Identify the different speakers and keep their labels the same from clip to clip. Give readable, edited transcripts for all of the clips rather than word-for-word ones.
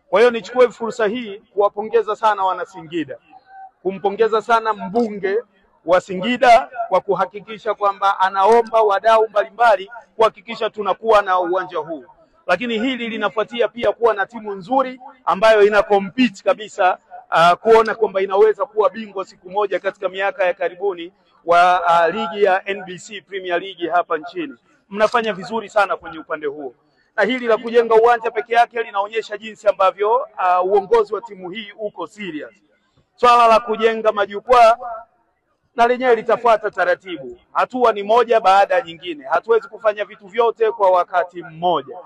Speaker 1: Kwa hiyo nichukue fursa hii kuwapongeza sana wana Singida, kumpongeza sana mbunge wa Singida kwa kuhakikisha kwamba anaomba wadau mbalimbali kuhakikisha tunakuwa na uwanja huu. Lakini hili linafuatia pia kuwa na timu nzuri ambayo ina compete kabisa, kuona kwamba inaweza kuwa bingwa siku moja katika miaka ya karibuni wa ligi ya NBC Premier League hapa nchini. Mnafanya vizuri sana kwenye upande huo. Na hili la kujenga uwanja peke yake linaonyesha jinsi ambavyo uongozi wa timu hii uko serious. Swala la kujenga majukwaa na lenyewe litafuata taratibu. Hatua ni moja baada ya nyingine. Hatuwezi kufanya vitu vyote kwa wakati mmoja.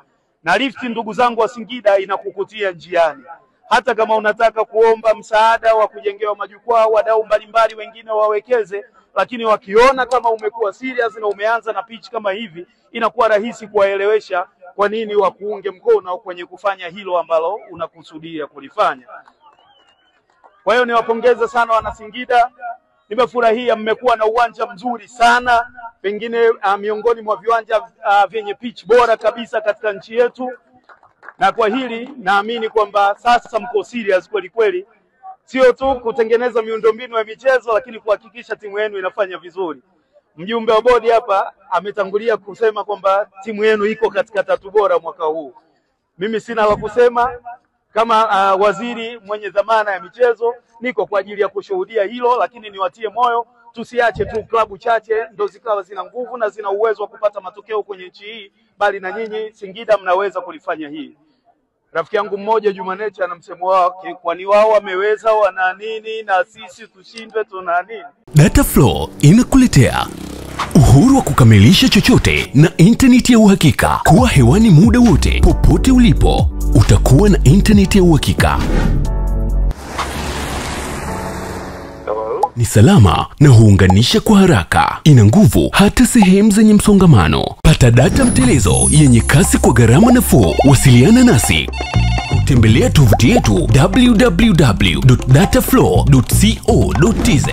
Speaker 1: Na lifti, ndugu zangu wa Singida, inakukutia njiani. Hata kama unataka kuomba msaada wa kujengewa majukwaa, wadau mbalimbali wengine wawekeze, lakini wakiona kama umekuwa serious na umeanza na pitch kama hivi, inakuwa rahisi kuwaelewesha kwa nini wakuunge mkono kwenye kufanya hilo ambalo unakusudia kulifanya. Kwa hiyo niwapongeze sana wana Singida. Nimefurahia mmekuwa na uwanja mzuri sana, pengine miongoni mwa viwanja vyenye pitch bora kabisa katika nchi yetu. Na kwa hili naamini kwamba sasa mko serious kweli kweli, sio tu kutengeneza miundombinu ya michezo, lakini kuhakikisha timu yenu inafanya vizuri. Mjumbe wa bodi hapa ametangulia kusema kwamba timu yenu iko katika 3 bora mwaka huu. Mimi sina la kusema. Kama waziri mwenye dhamana ya michezo, niko kwa ajili ya kushuhudia hilo, lakini niwatie moyo, tusiache tu klabu chache ndo zikawa zina nguvu na zina uwezo wa kupata matokeo kwenye nchi hii, bali na nyinyi Singida mnaweza kulifanya hii. Rafiki yangu mmoja Jumanecha ana msemo wake, kwani wao wameweza wana nini na sisi tushindwe tuna nini?
Speaker 2: Dataflow inakuletea uhuru wa kukamilisha chochote na internet ya uhakika. Kuwa hewani muda wote, popote ulipo, utakuwa na internet ya uhakika. Ni salama na huunganisha kwa haraka. Ina nguvu hata sehemu zenye msongamano. Pata data mtelezo yenye kasi kwa gharama nafuu. Wasiliana nasi. Tembelea tovuti yetu www.dataflow.co.tz.